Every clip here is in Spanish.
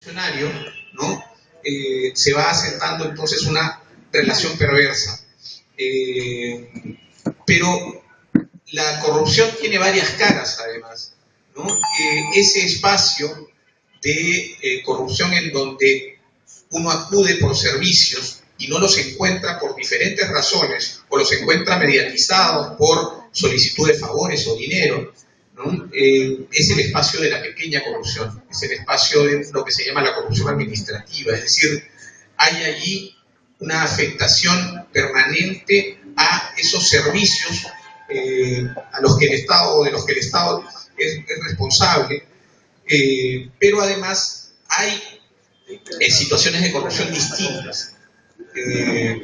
funcionario, ¿no? Se va asentando entonces una relación perversa. Pero la corrupción tiene varias caras, además, ¿no? Ese espacio de corrupción en donde uno acude por servicios y no los encuentra por diferentes razones, o los encuentra mediatizados por solicitud de favores o dinero, ¿no? Es el espacio de la pequeña corrupción, es el espacio de lo que se llama la corrupción administrativa, es decir, hay allí una afectación permanente a esos servicios a los que el Estado, de los que el Estado es responsable, pero además hay situaciones de corrupción distintas.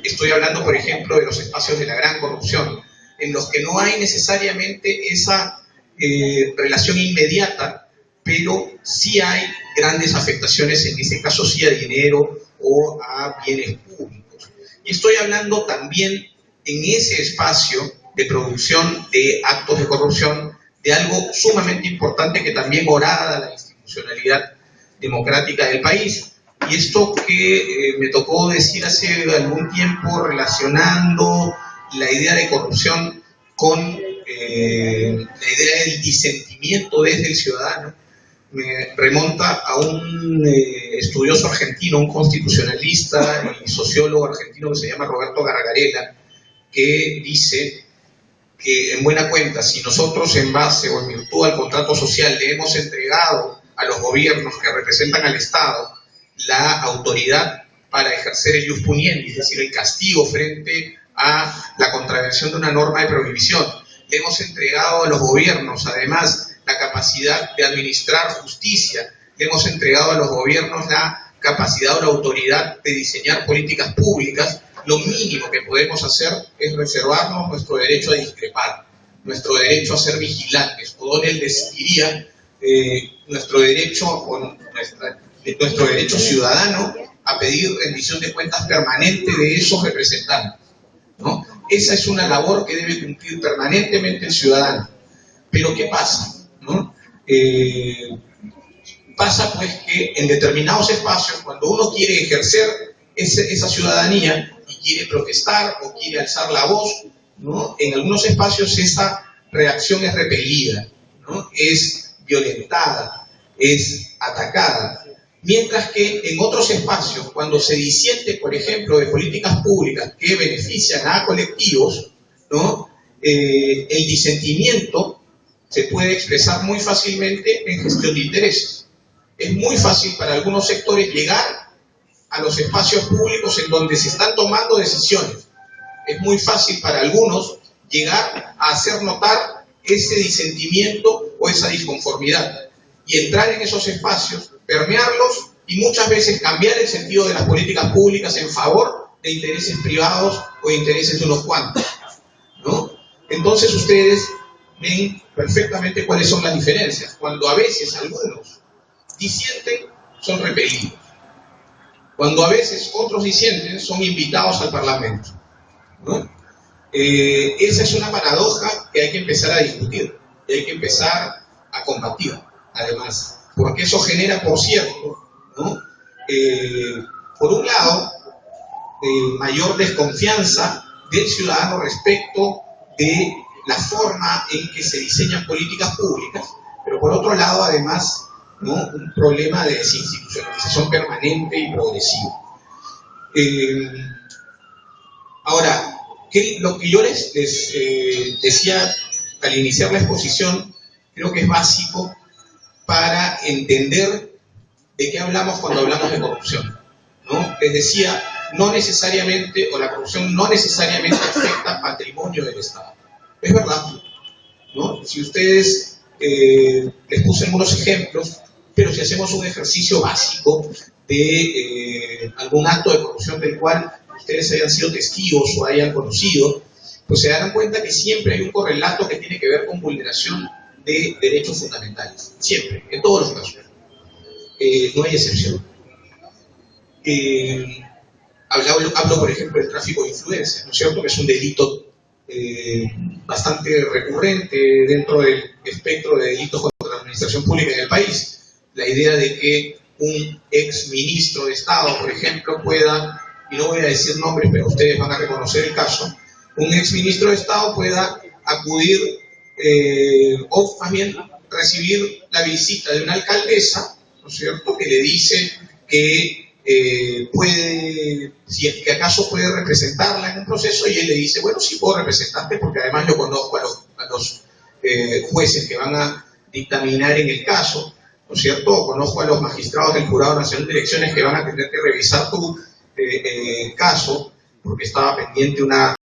Estoy hablando, por ejemplo, de los espacios de la gran corrupción, en los que no hay necesariamente esa relación inmediata, pero sí hay grandes afectaciones, en este caso sí a dinero o a bienes públicos. Y estoy hablando también en ese espacio de producción de actos de corrupción de algo sumamente importante que también orada la institucionalidad democrática del país. Y esto que me tocó decir hace algún tiempo relacionando la idea de corrupción con la idea del disentimiento desde el ciudadano, me remonta a un estudioso argentino, un constitucionalista y sociólogo argentino que se llama Roberto Gargarella, que dice que en buena cuenta, si nosotros en base o en virtud al contrato social le hemos entregado a los gobiernos que representan al Estado la autoridad para ejercer el ius puniendi, es decir, el castigo frente a la contravención de una norma de prohibición, le hemos entregado a los gobiernos además la capacidad de administrar justicia, le hemos entregado a los gobiernos la capacidad o la autoridad de diseñar políticas públicas, lo mínimo que podemos hacer es reservarnos nuestro derecho a discrepar, nuestro derecho a ser vigilantes. O'Donnell diría nuestro derecho ciudadano a pedir rendición de cuentas permanente de esos representantes, ¿no? Esa es una labor que debe cumplir permanentemente el ciudadano. Pero ¿qué pasa? ¿No? Pasa pues que en determinados espacios, cuando uno quiere ejercer esa ciudadanía y quiere protestar o quiere alzar la voz, ¿no? En algunos espacios esa reacción es repelida, ¿no? Es violentada, es atacada. Mientras que en otros espacios, cuando se disiente, por ejemplo, de políticas públicas que benefician a colectivos, ¿no? El disentimiento se puede expresar muy fácilmente en gestión de intereses. Es muy fácil para algunos sectores llegar a los espacios públicos en donde se están tomando decisiones. Es muy fácil para algunos llegar a hacer notar ese disentimiento o esa disconformidad y entrar en esos espacios, permearlos y muchas veces cambiar el sentido de las políticas públicas en favor de intereses privados o de intereses de unos cuantos, ¿no? Entonces ustedes ven perfectamente cuáles son las diferencias. Cuando a veces algunos disienten, son repelidos. Cuando a veces otros disienten, son invitados al Parlamento, ¿no? Esa es una paradoja que hay que empezar a discutir, que hay que empezar a combatir, además, porque eso genera, por cierto, ¿no? Por un lado, mayor desconfianza del ciudadano respecto de la forma en que se diseñan políticas públicas, pero por otro lado, además, ¿no? Un problema de desinstitucionalización permanente y progresiva. Ahora, lo que yo les decía al iniciar la exposición, creo que es básico para entender de qué hablamos cuando hablamos de corrupción, ¿no? Les decía, no necesariamente, o la corrupción no necesariamente afecta patrimonio del Estado. Es verdad, ¿no? Si ustedes, les puse algunos ejemplos, pero si hacemos un ejercicio básico de algún acto de corrupción del cual ustedes hayan sido testigos o hayan conocido, pues se darán cuenta que siempre hay un correlato que tiene que ver con vulneración de derechos fundamentales. Siempre, en todos los casos. No hay excepción. Hablo, por ejemplo, del tráfico de influencias, ¿no es cierto? Que es un delito bastante recurrente dentro del espectro de delitos contra la administración pública en el país. La idea de que un ex ministro de Estado, por ejemplo, pueda, y no voy a decir nombres, pero ustedes van a reconocer el caso, un ex ministro de Estado pueda acudir o más bien recibir la visita de una alcaldesa, ¿no es cierto?, que le dice que puede, si es que acaso puede representarla en un proceso, y él le dice, bueno, sí puedo representarte porque además yo conozco a los jueces que van a dictaminar en el caso, ¿no es cierto? Conozco a los magistrados del Jurado Nacional de Elecciones que van a tener que revisar tu caso, porque estaba pendiente una